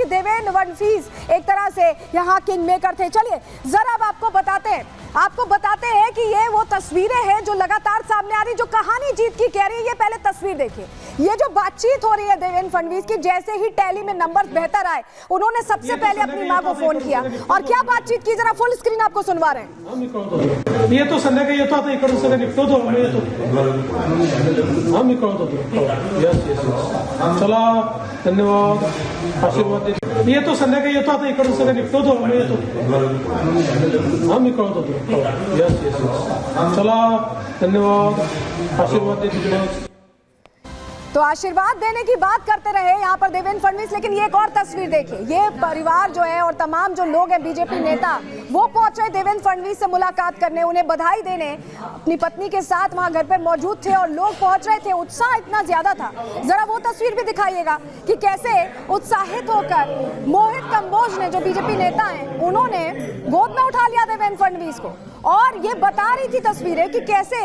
कि देवेंद्र फडणवीस एक तरह से यहाँ किंग मेकर थे। चलिए जरा अब आपको बताते हैं कि ये वो तस्वीरें हैं जो लगातार सामने आ रही, जो कहानी जीत की कह रही है। ये पहले तस्वीर देखिए, ये जो बातचीत हो रही है देवेंद्र फडणवीस की, जैसे ही टैली में नंबर बेहतर आए उन्होंने सबसे पहले अपनी मां को फोन किया और क्या बातचीत की, जरा फुल स्क्रीन आपको सुनवा रहे हैं। ये तो संध्याकाळी येतो, आता इकडून सगळं निघतो आम्ही येतो, आम्ही कळवतो चला, धन्यवाद, आशीर्वाद देतो। ये तो संध्याकाळी येतो, आता इकडून सगळं निघतो आम्ही येतो, आम्ही कळवतो चला, धन्यवाद, आशीर्वाद देतो। तो आशीर्वाद देने की बात करते रहे यहाँ पर देवेंद्र फडणवीस, लेकिन ये एक और तस्वीर देखिए, ये परिवार जो है और तमाम जो लोग हैं बीजेपी नेता वो पहुंचे देवेंद्र फडणवीस से मुलाकात करने, उन्हें बधाई देने, अपनी पत्नी के साथ वहां घर पर मौजूद थे और लोग पहुंच रहे थे। उत्साह इतना ज्यादा था, जरा वो तस्वीर भी दिखाइएगा कि कैसे उत्साहित होकर मोहित कंबोज ने, जो बीजेपी नेता है, उन्होंने गोद में उठा लिया देवेंद्र फडणवीस को और ये बता रही थी तस्वीरें कि कैसे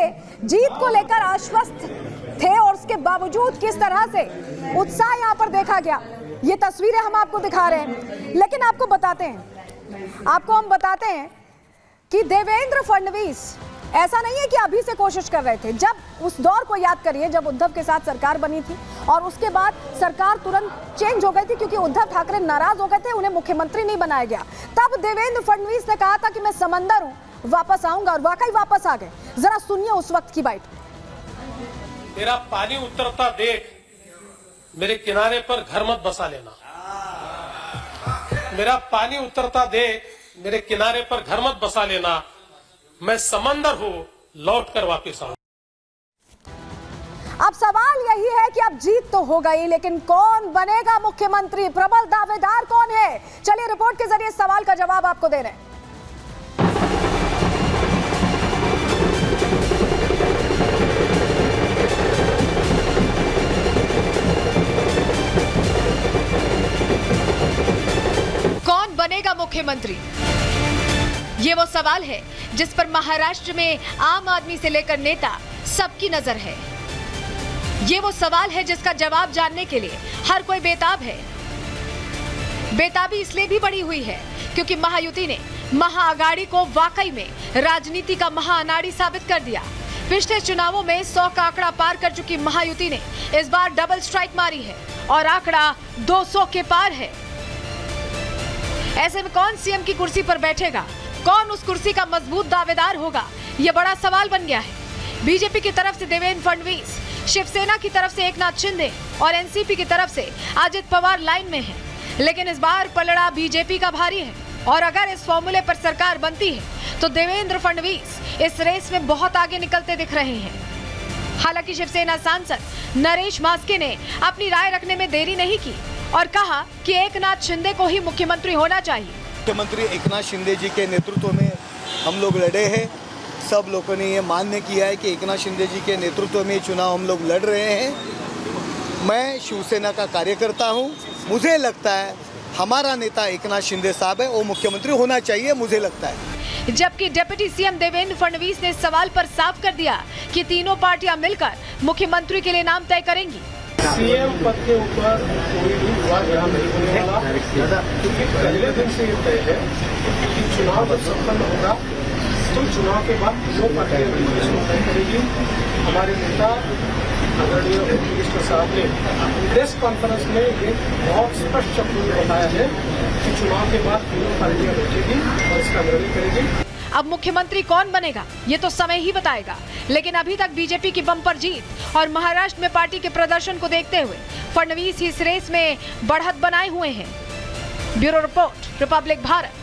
जीत को लेकर आश्वस्त थे और उसके बावजूद किस तरह से उत्साह यहाँ पर देखा गया। ये तस्वीरें हम आपको दिखा रहे हैं, लेकिन आपको हम बताते हैं कि देवेंद्र फडणवीस ऐसा नहीं है कि अभी से कोशिश कर रहे थे। जब उस दौर को याद करिए जब उद्धव के साथ सरकार बनी थी और उसके बाद सरकार तुरंत चेंज हो गई थी क्योंकि उद्धव ठाकरे नाराज हो गए थे, उन्हें मुख्यमंत्री नहीं बनाया गया। तब देवेंद्र फडणवीस ने कहा था कि मैं समंदर हूं, वापस आऊंगा, और वाकई वापस आ गए। जरा सुनिए उस वक्त की बात। मेरा पानी उतरता देख मेरे किनारे पर घर मत बसा लेना, मेरा पानी उतरता देख मेरे किनारे पर घर मत बसा लेना, मैं समंदर हूं, लौट कर वापिस आऊं। अब सवाल यही है कि अब जीत तो हो गई, लेकिन कौन बनेगा मुख्यमंत्री, प्रबल दावेदार कौन है? चलिए रिपोर्ट के जरिए सवाल का जवाब आपको दे रहे हैं। कौन बनेगा मुख्यमंत्री, ये वो सवाल है जिस पर महाराष्ट्र में आम आदमी से लेकर नेता सबकी नजर है। ये वो सवाल है जिसका जवाब जानने के लिए हर कोई बेताब है। बेताबी इसलिए भी बढ़ी हुई है क्योंकि महायुति ने महाअघाड़ी को वाकई में राजनीति का महाअनाड़ी साबित कर दिया। पिछले चुनावों में 100 का आंकड़ा पार कर चुकी महायुति ने इस बार डबल स्ट्राइक मारी है और आंकड़ा 200 के पार है। ऐसे में कौन सीएम की कुर्सी पर बैठेगा, कौन उस कुर्सी का मजबूत दावेदार होगा, यह बड़ा सवाल बन गया है। बीजेपी की तरफ से देवेंद्र फडणवीस, शिवसेना की तरफ से एकनाथ शिंदे और एनसीपी की तरफ से अजित पवार लाइन में हैं। लेकिन इस बार पलड़ा बीजेपी का भारी है और अगर इस फॉर्मूले पर सरकार बनती है तो देवेंद्र फडणवीस इस रेस में बहुत आगे निकलते दिख रहे हैं। हालांकि शिवसेना सांसद नरेश मास्के ने अपनी राय रखने में देरी नहीं की और कहा कि एकनाथ शिंदे को ही मुख्यमंत्री होना चाहिए। मुख्यमंत्री एकनाथ शिंदे जी के नेतृत्व में हम लोग लड़े हैं। सब लोगों ने ये मान्य किया है कि एकनाथ शिंदे जी के नेतृत्व में चुनाव हम लोग लड़ रहे हैं। मैं शिवसेना का कार्यकर्ता हूँ। मुझे लगता है हमारा नेता एकनाथ शिंदे साहब है, वो मुख्यमंत्री होना चाहिए, मुझे लगता है। जबकि डिप्टी सीएम देवेंद्र फडणवीस ने इस सवाल पर साफ कर दिया कि तीनों पार्टियां मिलकर मुख्यमंत्री के लिए नाम तय करेंगी। सीएम पद के ऊपर कोई भी विवाद यहाँ नहीं होने वाला, क्योंकि पहले दिन से ये तय है कि चुनाव जब संपन्न होगा तो चुनाव के बाद दो पार्टियां इसको तय करेगी। हमारे नेता आदरणीय मिनिस्टर साहब ने प्रेस कॉन्फ्रेंस में ये बहुत स्पष्ट शब्दों में बताया है कि चुनाव के बाद तीनों पार्टियां बैठेगी और इसका निर्णय करेगी। अब मुख्यमंत्री कौन बनेगा ये तो समय ही बताएगा, लेकिन अभी तक बीजेपी की बम्पर जीत और महाराष्ट्र में पार्टी के प्रदर्शन को देखते हुए फडणवीस इस रेस में बढ़त बनाए हुए हैं। Bureau report, Republic Bharat.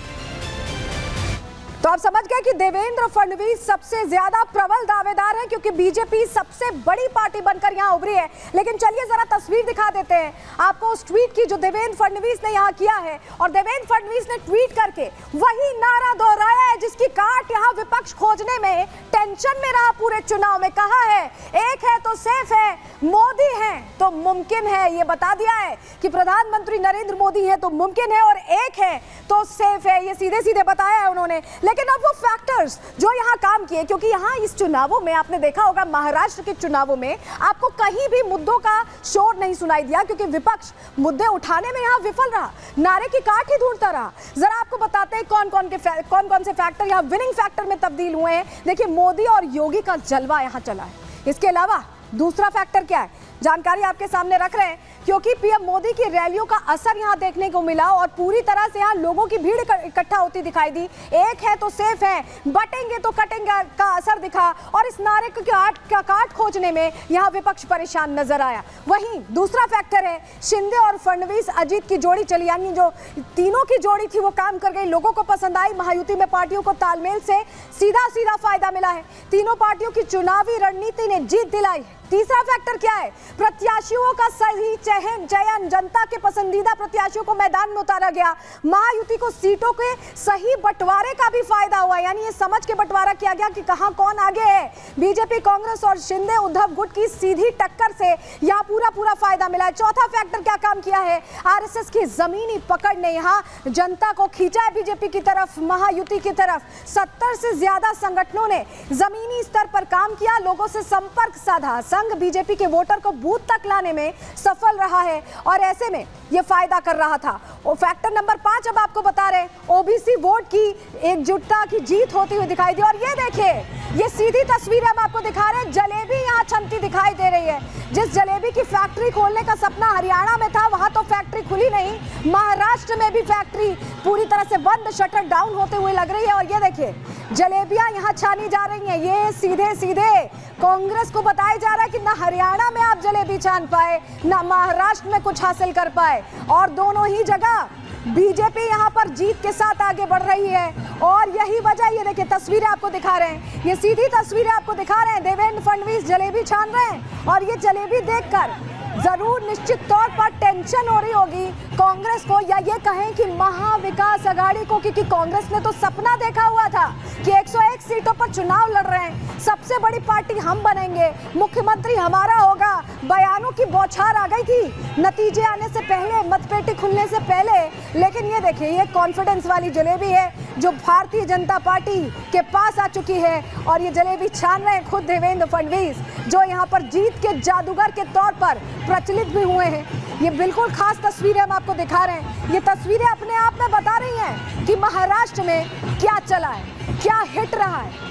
तो आप समझ गए कि देवेंद्र फडणवीस सबसे ज्यादा प्रबल दावेदार है क्योंकि बीजेपी सबसे बड़ी पार्टी बनकर यहां उभरी है। लेकिन चलिए जरा तस्वीर दिखा देते हैं आपको उस ट्वीट की जो देवेंद्र फडणवीस ने यहां किया है। और देवेंद्र फडणवीस ने ट्वीट करके वही नारा दोहराया है जिसकी काट यहां विपक्ष खोजने में टेंशन में रहा पूरे चुनाव में। कहा है, एक है तो सेफ है, मोदी है तो मुमकिन है। ये बता दिया है कि प्रधानमंत्री नरेंद्र मोदी है तो मुमकिन है और एक है तो सेफ है। ये सीधे सीधे बताया है उन्होंने। लेकिन अब वो फैक्टर्स जो यहाँ काम किए, क्योंकि यहाँ इस चुनावों में आपने देखा होगा, महाराष्ट्र के चुनावों में आपको कहीं भी मुद्दों का शोर नहीं सुनाई दिया, क्योंकि विपक्ष मुद्दे उठाने में यहाँ विफल रहा, नारे की काठ ही ढूंढता रहा। जरा आपको बताते हैं कौन कौन से फैक्टर यहाँ विनिंग फैक्टर में तब्दील हुए हैं। देखिए, मोदी और योगी का जलवा यहाँ चला है। इसके अलावा दूसरा फैक्टर क्या है, जानकारी आपके सामने रख रहे हैं, क्योंकि पीएम मोदी की रैलियों का असर यहां देखने को मिला और पूरी तरह से यहां लोगों की भीड़ इकट्ठा होती दिखाई दी। एक है तो सेफ है, बटेंगे तो कटेंगे का असर दिखा, और इस नारे का काट खोजने में यहां विपक्ष परेशान नजर आया। वहीं दूसरा फैक्टर है शिंदे और फडणवीस अजीत की जोड़ी चली, यानी जो तीनों की जोड़ी थी वो काम कर गई, लोगों को पसंद आई। महायुति में पार्टियों को तालमेल से सीधा फायदा मिला है। तीनों पार्टियों की चुनावी रणनीति ने जीत दिलाई। तीसरा फैक्टर क्या है, प्रत्याशियों का सही चयन, जनता के पसंदीदा प्रत्याशियों को मैदान में उतारा गया। महायुति को सीटों के सही बंटवारे का भी फायदा हुआ, यानी ये समझ के बंटवारा किया गया कि कहां कौन आगे है। बीजेपी, कांग्रेस और शिंदे उद्धव गुट की सीधी टक्कर से यहां पूरा फायदा मिला है। चौथा फैक्टर क्या काम किया है, आरएसएस की जमीनी पकड़ ने यहां जनता को खींचा है बीजेपी की तरफ, महायुति की तरफ। 70 से ज्यादा संगठनों ने जमीनी स्तर पर काम किया, लोगों से संपर्क साधा। संघ बीजेपी के वोटर को बूथ तक लाने में सफल रहा है और ऐसे में ये फायदा कर रहा था। और फैक्टर नंबर 5 अब आपको बता रहे हैं, ओबीसी वोट की एकजुटता की जीत होती हुई दिखाई दी। और ये देखिए, ये सीधी तस्वीर हम आपको दिखा रहे हैं, जलेबी यहाँ छनती दिखाई दे रही है। जिस जलेबी की फैक्ट्री खोलने का सपना हरियाणा में था, वहां तो फैक्ट्री खुली नहीं, महाराष्ट्र में भी फैक्ट्री पूरी तरह से बंद, शटर डाउन होते हुए लग रही है। और ये देखिए, जलेबियां यहाँ छानी जा रही हैं। ये सीधे कांग्रेस को बताया जा रहा है कि ना हरियाणा में आप जलेबी छान पाए, ना महाराष्ट्र में कुछ हासिल कर पाए, और दोनों ही जगह बीजेपी यहाँ पर जीत के साथ आगे बढ़ रही है। और यही वजह, ये देखिए तस्वीरें आपको दिखा रहे हैं, ये सीधी तस्वीरें आपको दिखा रहे हैं, देवेंद्र फडणवीस जलेबी छान रहे हैं। और ये जलेबी देखकर जरूर निश्चित तौर पर टेंशन हो रही होगी कांग्रेस को, या ये कहें कि महाविकास आघाड़ी को, क्योंकि कांग्रेस ने तो सपना देखा हुआ था कि 101 सीटों पर चुनाव लड़ रहे हैं, सबसे बड़ी पार्टी हम बनेंगे, मुख्यमंत्री हमारा होगा। बयानों की बौछार आ गई थी नतीजे आने से पहले, मतपेटी खुलने से पहले। लेकिन ये देखिए, ये कॉन्फिडेंस वाली जलेबी है जो भारतीय जनता पार्टी के पास आ चुकी है, और ये जलेबी छान रहे हैं खुद देवेंद्र फडणवीस, जो यहाँ पर जीत के जादूगर के तौर पर प्रचलित भी हुए हैं। ये बिल्कुल खास तस्वीरें हम आपको दिखा रहे हैं। ये तस्वीरें अपने आप में बता रही हैं कि महाराष्ट्र में क्या चला है, क्या हिट रहा है।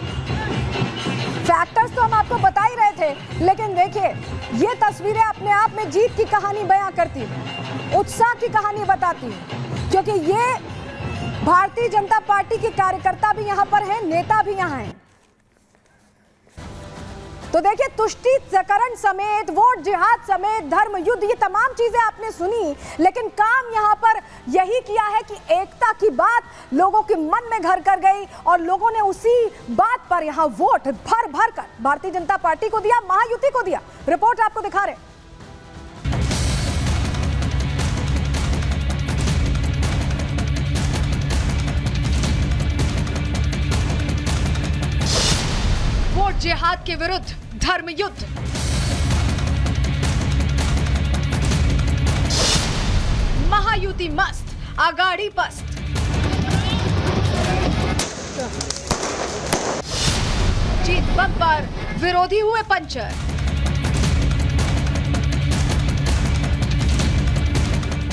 फैक्टर्स तो हम आपको बता ही रहे थे, लेकिन देखिए, ये तस्वीरें अपने आप में जीत की कहानी बयां करती हैं, उत्साह की कहानी बताती हैं, क्योंकि ये भारतीय जनता पार्टी के कार्यकर्ता भी यहाँ पर हैं, नेता भी यहाँ हैं। तो देखिए, तुष्टीकरण समेत, वोट जिहाद समेत, धर्म युद्ध, ये तमाम चीजें आपने सुनी, लेकिन काम यहाँ पर यही किया है कि एकता की बात लोगों के मन में घर कर गई, और लोगों ने उसी बात पर यहाँ वोट भर कर भारतीय जनता पार्टी को दिया, महायुति को दिया। रिपोर्ट आपको दिखा रहे हैं। वोट जिहाद के विरुद्ध धर्म युद्ध, महायुति मस्त, आघाड़ी पस्त। जीत बब्बर, विरोधी हुए पंचर।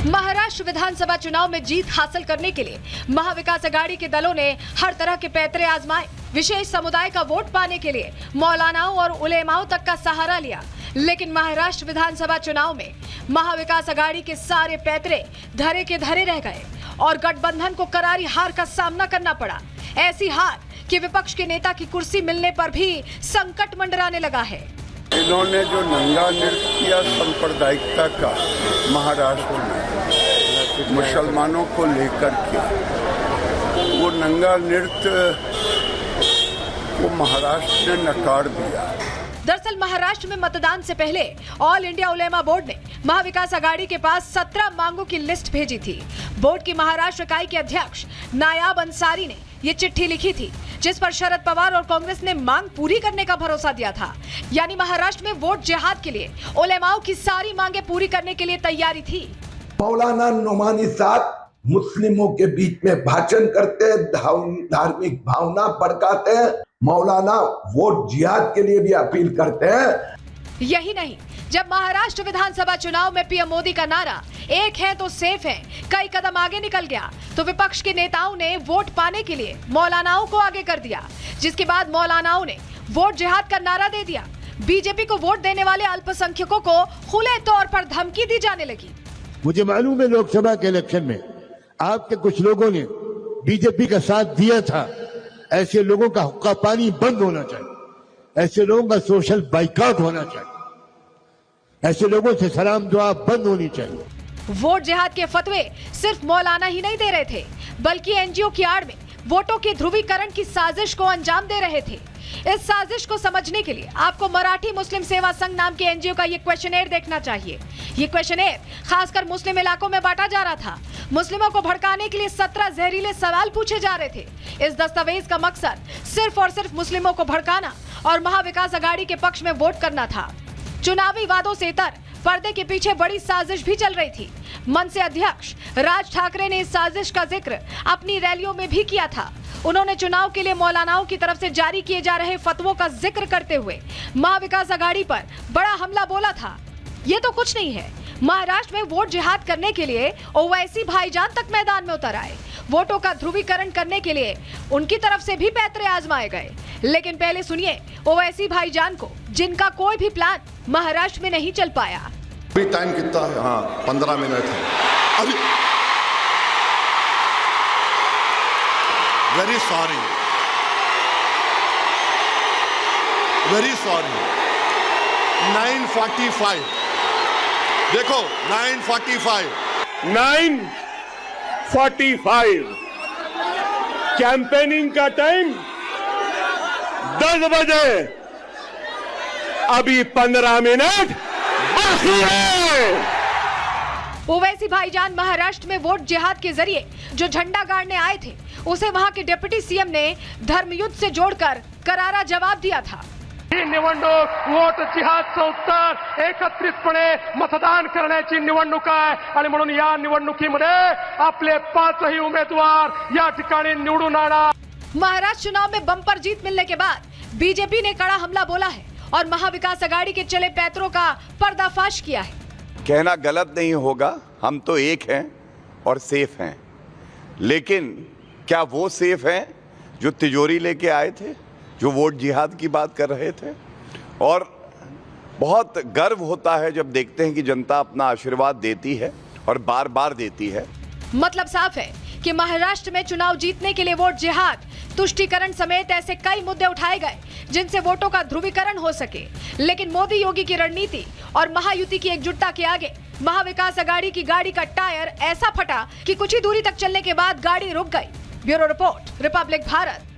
महाराष्ट्र विधानसभा चुनाव में जीत हासिल करने के लिए महाविकास आघाड़ी के दलों ने हर तरह के पैतरे आजमाए। विशेष समुदाय का वोट पाने के लिए मौलानाओं और उलेमाओं तक का सहारा लिया, लेकिन महाराष्ट्र विधानसभा चुनाव में महाविकास आघाड़ी के सारे पैतरे धरे के धरे रह गए और गठबंधन को करारी हार का सामना करना पड़ा। ऐसी हार कि विपक्ष के नेता की कुर्सी मिलने पर भी संकट मंडराने लगा है। इन्होंने जो नंगा नृत्य किया सांप्रदायिकता का महाराष्ट्र में मुसलमानों को लेकर के, वो नंगा नृत्य को महाराष्ट्र ने नकार दिया। दरअसल महाराष्ट्र में मतदान से पहले ऑल इंडिया उलेमा बोर्ड ने महाविकास आघाड़ी के पास 17 मांगों की लिस्ट भेजी थी। बोर्ड की महाराष्ट्र इकाई के अध्यक्ष नायाब अंसारी ने ये चिट्ठी लिखी थी, जिस पर शरद पवार और कांग्रेस ने मांग पूरी करने का भरोसा दिया था। यानी महाराष्ट्र में वोट जिहाद के लिए उलेमाओं की सारी मांगे पूरी करने के लिए तैयारी थी। मौलाना नुमानी साहब मुस्लिमों के बीच में भाषण करते हैं, धार्मिक भावना भड़काते हैं। मौलाना वोट जिहाद के लिए भी अपील करते हैं। यही नहीं, जब महाराष्ट्र विधानसभा चुनाव में पीएम मोदी का नारा एक है तो सेफ है कई कदम आगे निकल गया, तो विपक्ष के नेताओं ने वोट पाने के लिए मौलानाओं को आगे कर दिया, जिसके बाद मौलानाओं ने वोट जिहाद का नारा दे दिया। बीजेपी को वोट देने वाले अल्पसंख्यकों को खुले तौर पर धमकी दी जाने लगी। मुझे मालूम है लोकसभा के इलेक्शन में आपके कुछ लोगों ने बीजेपी का साथ दिया था। ऐसे लोगों का हुक्का पानी बंद होना चाहिए, ऐसे लोगों का सोशल बाइकआउट होना चाहिए, ऐसे लोगों से सलाम दुआ बंद होनी चाहिए। वोट जिहाद के फतवे सिर्फ मौलाना ही नहीं दे रहे थे, बल्कि एनजीओ की आड़ में वोटों के ध्रुवीकरण की साजिश को अंजाम दे रहे थे। इस साजिश को समझने के लिए आपको मराठी मुस्लिम सेवा संघ नाम के एनजीओ का ये क्वेश्चनेयर देखना चाहिए। ये क्वेश्चनेयर खासकर मुस्लिम इलाकों में बांटा जा रहा था। मुस्लिमों को भड़काने के लिए 17 जहरीले सवाल पूछे जा रहे थे। इस दस्तावेज का मकसद सिर्फ और सिर्फ मुस्लिमों को भड़काना और महाविकास अघाड़ी के पक्ष में वोट करना था। चुनावी वादों से इतर पर्दे के पीछे बड़ी साजिश भी चल रही थी। मनसे अध्यक्ष राज ठाकरे ने इस साजिश का जिक्र अपनी रैलियों में भी किया था। उन्होंने चुनाव के लिए मौलानाओं की तरफ से जारी किए जा रहे फतवों का जिक्र करते हुए महाविकास अघाड़ी पर बड़ा हमला बोला था। ये तो कुछ नहीं है, महाराष्ट्र में वोट जिहाद करने के लिए ओवैसी भाईजान तक मैदान में उतर आए। वोटों का ध्रुवीकरण करने के लिए उनकी तरफ से भी पैतरे आजमाए गए। लेकिन पहले सुनिए ओवैसी भाईजान को, जिनका कोई भी प्लान महाराष्ट्र में नहीं चल पाया। अभी टाइम कितना है? हाँ 15 मिनट है अभी। Very sorry, very sorry. 9:45 देखो 9:45 9:45 कैंपेनिंग का टाइम 10 बजे, अभी 15 मिनट बाकी है। ओवैसी भाईजान महाराष्ट्र में वोट जिहाद के जरिए जो झंडा गाड़ने आए थे, उसे वहां के डिप्टी सीएम ने धर्मयुद्ध से जोड़कर करारा जवाब दिया था। ही निवडणूक वोट जिहादचं उत्तर एकत्रितपणे मतदान करण्याची निवडणूक आहे आणि म्हणून या निवडणुकीमध्ये आपले 5ही उमेदवार या ठिकाणी निवडून आणा। महाराष्ट्र चुनाव में बम्पर जीत मिलने के बाद बीजेपी ने कड़ा हमला बोला है और महाविकास अघाड़ी के चले पैतरों का पर्दाफाश किया है। कहना गलत नहीं होगा, हम तो एक हैं और सेफ हैं, लेकिन क्या वो सेफ हैं जो तिजोरी लेके आए थे, जो वोट जिहाद की बात कर रहे थे? और बहुत गर्व होता है जब देखते हैं कि जनता अपना आशीर्वाद देती है और बार बार देती है। मतलब साफ है कि महाराष्ट्र में चुनाव जीतने के लिए वोट जिहाद, तुष्टीकरण समेत ऐसे कई मुद्दे उठाए गए जिनसे वोटों का ध्रुवीकरण हो सके। लेकिन मोदी योगी की रणनीति और महायुति की एकजुटता के आगे महाविकास अघाड़ी की गाड़ी का टायर ऐसा फटा कि कुछ ही दूरी तक चलने के बाद गाड़ी रुक गई। Bureau report, Republic Bharat.